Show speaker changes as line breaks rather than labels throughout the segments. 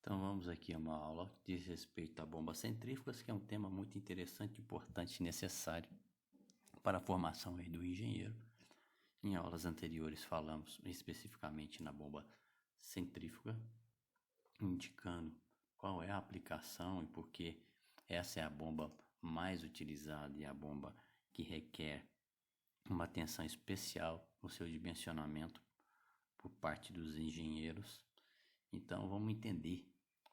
Então vamos aqui a uma aula que diz respeito a bombas centrífugas, que é um tema muito interessante, importante e necessário para a formação do engenheiro. Em aulas anteriores falamos especificamente na bomba centrífuga, indicando qual é a aplicação e por que essa é a bomba mais utilizada e a bomba que requer uma atenção especial no seu dimensionamento por parte dos engenheiros. Então vamos entender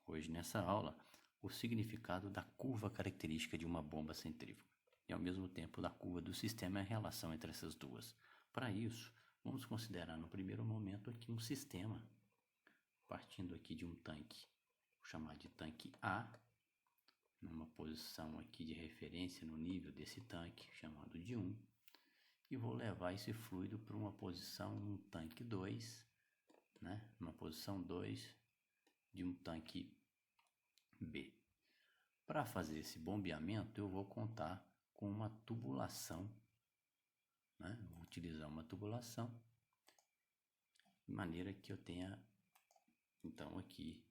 hoje nessa aula o significado da curva característica de uma bomba centrífuga e ao mesmo tempo da curva do sistema e a relação entre essas duas. Para isso, vamos considerar no primeiro momento aqui um sistema, partindo aqui de um tanque, vou chamar de tanque A, numa posição aqui de referência no nível desse tanque, chamado de 1, e vou levar esse fluido para uma posição no tanque 2, uma posição 2 de um tanque B. Para fazer esse bombeamento, eu vou contar com uma tubulação, vou utilizar uma tubulação, de maneira que eu tenha, então, aqui,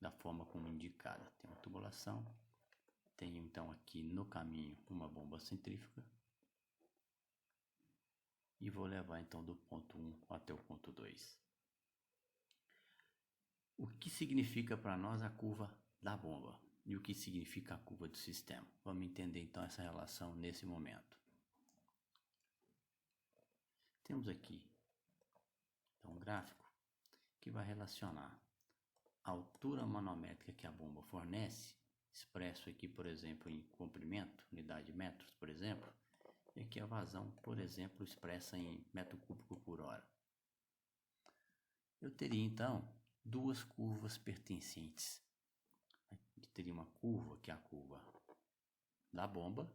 da forma como indicada, tem uma tubulação, tenho, então, aqui no caminho uma bomba centrífuga, e vou levar, então, do ponto 1 até o ponto 2. O que significa para nós a curva da bomba e o que significa a curva do sistema? Vamos entender então essa relação nesse momento. Temos aqui então, um gráfico que vai relacionar a altura manométrica que a bomba fornece, expresso aqui, por exemplo, em comprimento, unidade de metros, por exemplo, e aqui a vazão, por exemplo, expressa em metro cúbico por hora. Eu teria então duas curvas pertencentes. Aqui teria uma curva, que é a curva da bomba,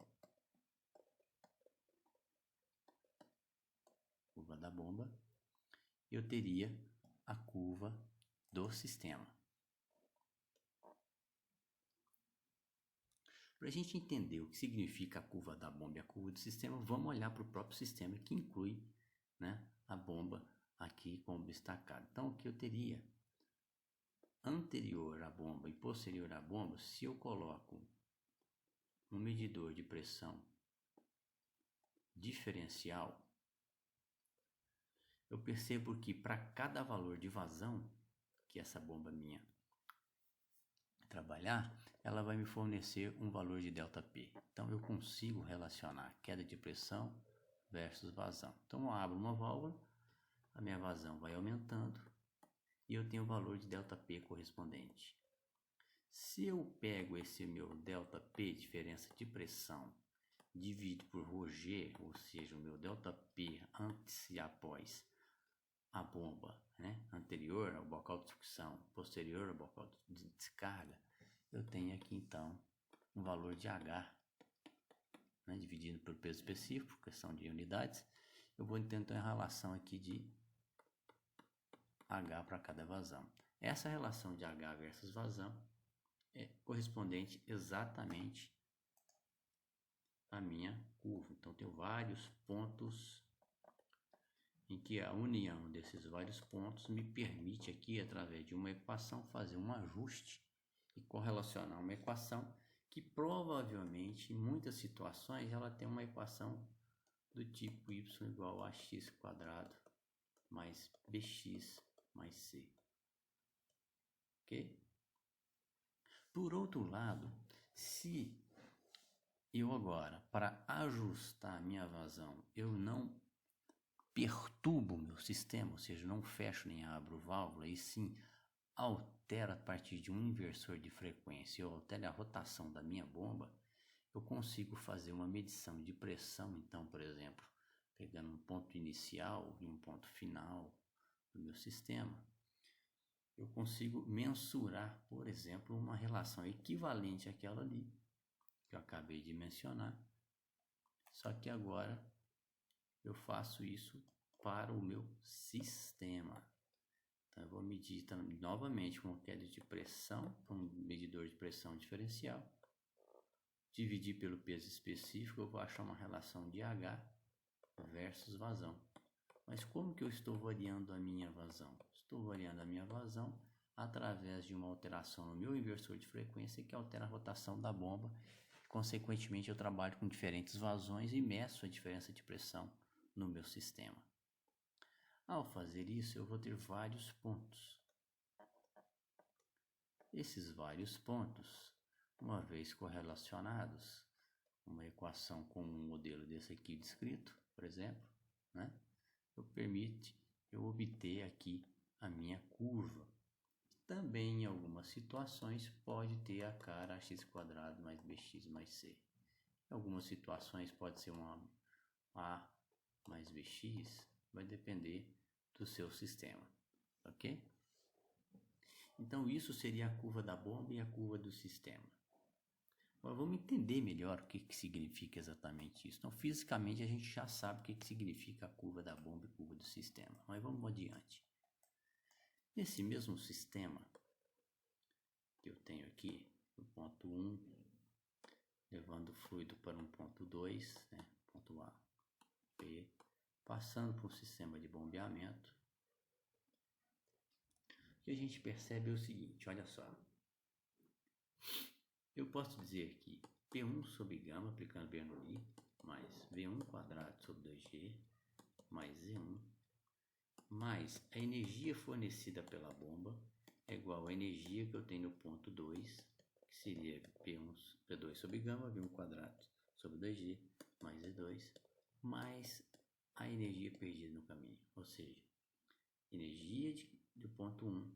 e eu teria a curva do sistema. Para a gente entender o que significa a curva da bomba e a curva do sistema, vamos olhar para o próprio sistema, que inclui a bomba aqui como destacado. Então, aqui eu teria anterior à bomba e posterior à bomba. Se eu coloco um medidor de pressão diferencial, eu percebo que para cada valor de vazão que essa bomba minha trabalhar, ela vai me fornecer um valor de ΔP. Então eu consigo relacionar queda de pressão versus vazão. Então eu abro uma válvula, a minha vazão vai aumentando e eu tenho o valor de ΔP correspondente. Se eu pego esse meu ΔP, diferença de pressão, divido por ρg, ou seja, o meu ΔP antes e após a bomba, anterior ao bocal de sucção, posterior ao bocal de descarga, eu tenho aqui então um valor de H, dividido pelo peso específico, questão de unidades. Eu vou tentar a relação aqui de H para cada vazão. Essa relação de H versus vazão é correspondente exatamente à minha curva. Então, tenho vários pontos em que a união desses vários pontos me permite aqui, através de uma equação, fazer um ajuste e correlacionar uma equação que provavelmente, em muitas situações, ela tem uma equação do tipo y igual a x² mais bx mais c. Ok? Por outro lado, se eu agora, para ajustar a minha vazão, eu não perturbo o meu sistema, ou seja, não fecho nem abro válvula, e sim altero a partir de um inversor de frequência, eu altero a rotação da minha bomba, eu consigo fazer uma medição de pressão. Então, por exemplo, pegando um ponto inicial e um ponto final do meu sistema, eu consigo mensurar, por exemplo, uma relação equivalente àquela ali, que eu acabei de mencionar, só que agora eu faço isso para o meu sistema. Então, eu vou medir novamente uma queda de pressão, um medidor de pressão diferencial, dividir pelo peso específico, eu vou achar uma relação de H versus vazão. Mas como que eu estou variando a minha vazão? Estou variando a minha vazão através de uma alteração no meu inversor de frequência que altera a rotação da bomba. Consequentemente, eu trabalho com diferentes vazões e meço a diferença de pressão no meu sistema. Ao fazer isso, eu vou ter vários pontos. Esses vários pontos, uma vez correlacionados, uma equação com um modelo desse aqui descrito, por exemplo, né? Permite eu obter aqui a minha curva. Também em algumas situações pode ter a cara ax² mais bx mais c. Em algumas situações pode ser uma a mais bx, vai depender do seu sistema, ok? Então isso seria a curva da bomba e a curva do sistema. Agora vamos entender melhor o que significa exatamente isso. Então fisicamente a gente já sabe o que significa a curva da bomba e a curva do sistema, mas vamos adiante. Nesse mesmo sistema que eu tenho aqui, no ponto 1, levando o fluido para um ponto 2, né, ponto A, B, passando por um sistema de bombeamento, o que a gente percebe é o seguinte, olha só. Eu posso dizer que P1 sobre gama, aplicando Bernoulli, mais V1² sobre 2G, mais Z1, mais a energia fornecida pela bomba é igual à energia que eu tenho no ponto 2, que seria P2 sobre gama, V1² sobre 2G, mais Z2, mais a energia perdida no caminho. Ou seja, energia do ponto 1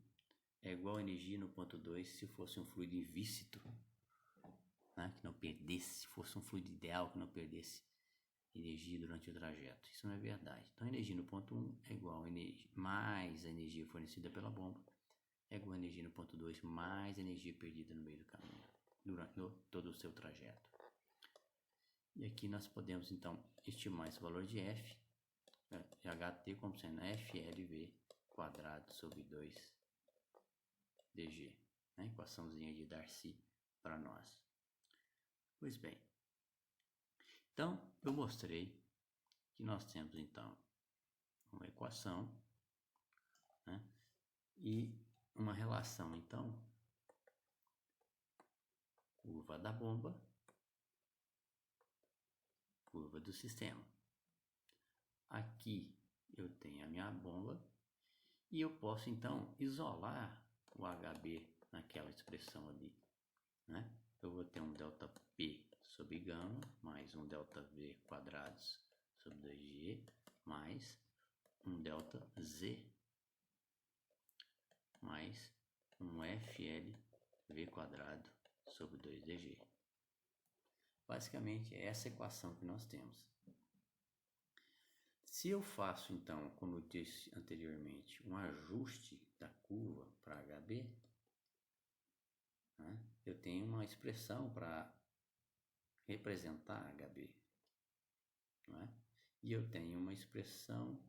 é igual à energia no ponto 2 se fosse um fluido invícido, né, que não perdesse, se fosse um fluido ideal que não perdesse energia durante o trajeto. Isso não é verdade. Então, a energia no ponto 1 é igual a energia mais a energia fornecida pela bomba é igual a energia no ponto 2 mais a energia perdida no meio do caminho, durante todo o seu trajeto. E aqui nós podemos, então, estimar esse valor de F, de HT, como sendo FLV² sobre 2dG. Né? Equaçãozinha de Darcy para nós. Pois bem, então eu mostrei que nós temos então uma equação, né, e uma relação então curva da bomba, curva do sistema. Aqui eu tenho a minha bomba e eu posso então isolar o HB naquela expressão ali, né? Eu vou ter um ΔP sobre gama mais um ΔV² sobre 2G mais um ΔZ mais um FLV² sobre 2dG. Basicamente é essa equação que nós temos. Se eu faço então, como eu disse anteriormente, um ajuste da curva para HB, né, eu tenho uma expressão para representar HB, né, e eu tenho uma expressão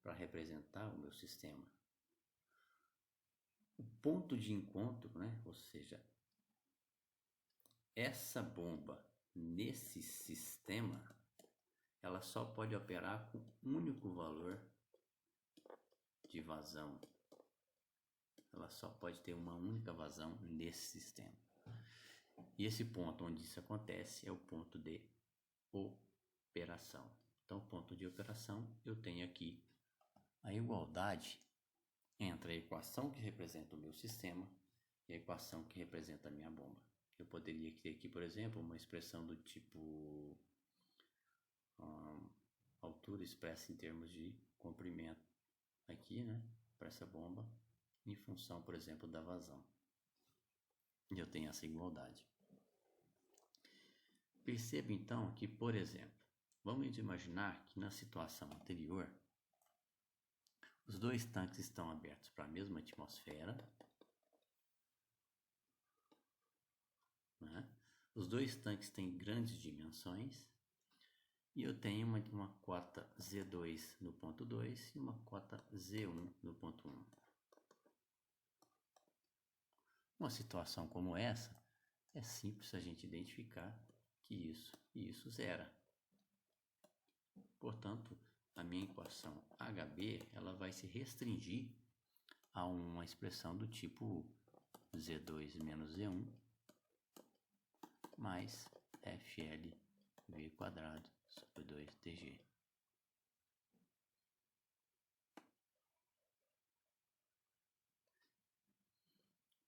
para representar o meu sistema. O ponto de encontro, né, ou seja, essa bomba nesse sistema, ela só pode operar com um único valor de vazão. Ela só pode ter uma única vazão nesse sistema. E esse ponto onde isso acontece é o ponto de operação. Então, ponto de operação, eu tenho aqui a igualdade entre a equação que representa o meu sistema e a equação que representa a minha bomba. Eu poderia ter aqui, por exemplo, uma expressão do tipo altura expressa em termos de comprimento aqui, né, para essa bomba, em função, por exemplo, da vazão. E eu tenho essa igualdade. Perceba então que, por exemplo, vamos imaginar que na situação anterior, os dois tanques estão abertos para a mesma atmosfera, né? Os dois tanques têm grandes dimensões e eu tenho uma cota Z2 no ponto 2 e uma cota Z1 no ponto 1. Uma situação como essa, é simples a gente identificar que isso e isso zera. Portanto, a minha equação HB ela vai se restringir a uma expressão do tipo Z2 menos Z1 mais FLV quadrado sobre 2DG.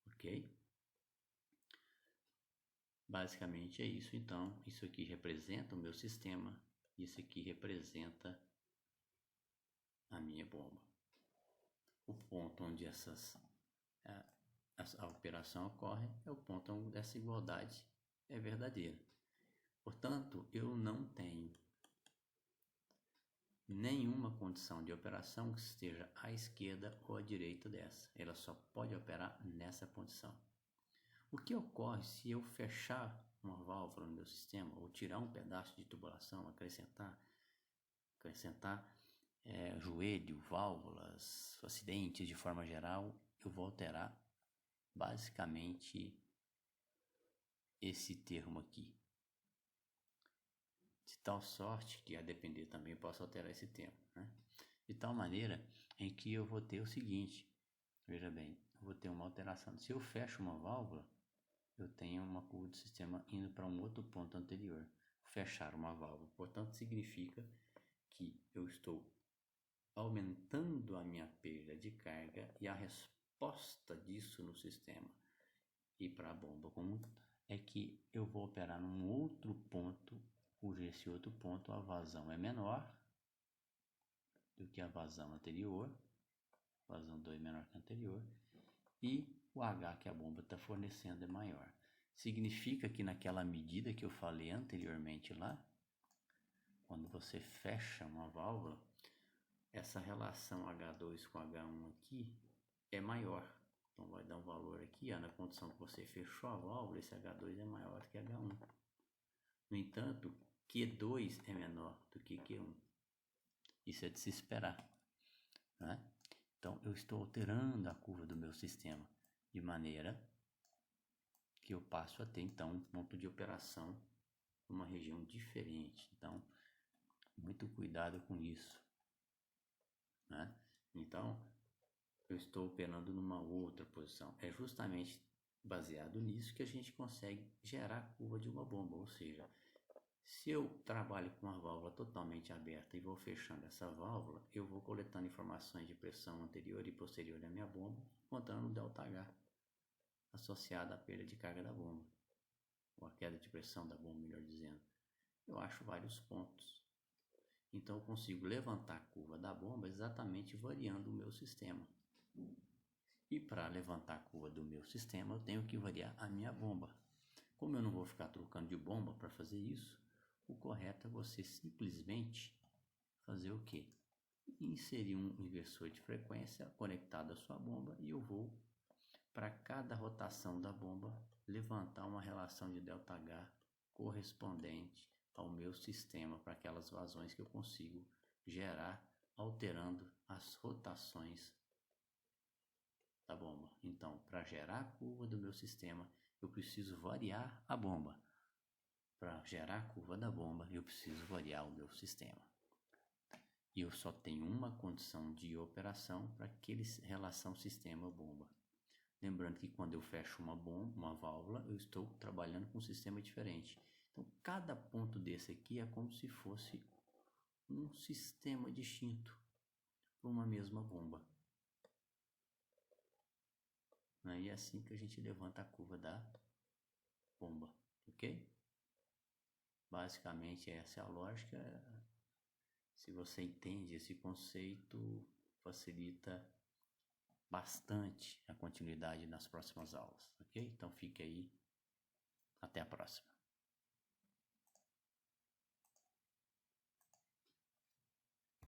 Ok? Basicamente é isso. Então, isso aqui representa o meu sistema, isso aqui representa a minha bomba. O ponto onde a operação ocorre é o ponto onde essa igualdade é verdadeira. Portanto, eu não tenho nenhuma condição de operação que esteja à esquerda ou à direita dessa. Ela só pode operar nessa condição. O que ocorre se eu fechar uma válvula no meu sistema ou tirar um pedaço de tubulação, acrescentar joelho, válvulas, acidentes de forma geral, eu vou alterar basicamente esse termo aqui. De tal sorte que, a depender também, eu posso alterar esse termo, né? De tal maneira em que eu vou ter o seguinte, veja bem, eu vou ter uma alteração. Se eu fecho uma válvula, eu tenho uma curva do sistema indo para um outro ponto anterior. Fechar uma válvula, portanto, significa que eu estou aumentando a minha perda de carga e a resposta disso no sistema e para a bomba comum é que eu vou operar num outro ponto, cujo esse outro ponto a vazão é menor do que a vazão anterior, vazão 2 menor que a anterior, e o H que a bomba está fornecendo é maior. Significa que naquela medida que eu falei anteriormente lá, quando você fecha uma válvula, essa relação H2 com H1 aqui é maior. Então vai dar um valor aqui, na condição que você fechou a válvula, esse H2 é maior que H1. No entanto, Q2 é menor do que Q1. Isso é de se esperar, né? Então eu estou alterando a curva do meu sistema de maneira que eu passo a ter então um ponto de operação numa região diferente. Então, muito cuidado com isso, né? Então, eu estou operando numa outra posição. É justamente baseado nisso que a gente consegue gerar a curva de uma bomba, ou seja, se eu trabalho com uma válvula totalmente aberta e vou fechando essa válvula, eu vou coletando informações de pressão anterior e posterior da minha bomba, encontrando o ΔH associado à perda de carga da bomba, ou à queda de pressão da bomba, melhor dizendo. Eu acho vários pontos. Então eu consigo levantar a curva da bomba exatamente variando o meu sistema. E para levantar a curva do meu sistema, eu tenho que variar a minha bomba. Como eu não vou ficar trocando de bomba para fazer isso, o correto é você simplesmente fazer o quê? Inserir um inversor de frequência conectado à sua bomba e eu vou, para cada rotação da bomba, levantar uma relação de ΔH correspondente ao meu sistema para aquelas vazões que eu consigo gerar alterando as rotações da bomba. Então, para gerar a curva do meu sistema, eu preciso variar a bomba. Para gerar a curva da bomba, eu preciso variar o meu sistema. E eu só tenho uma condição de operação para aquele relação sistema-bomba. Lembrando que quando eu fecho uma bomba, uma válvula, eu estou trabalhando com um sistema diferente. Então, cada ponto desse aqui é como se fosse um sistema distinto para uma mesma bomba. E é assim que a gente levanta a curva da bomba, ok? Basicamente essa é a lógica. Se você entende esse conceito, facilita bastante a continuidade nas próximas aulas, ok? Então fique aí, até a próxima.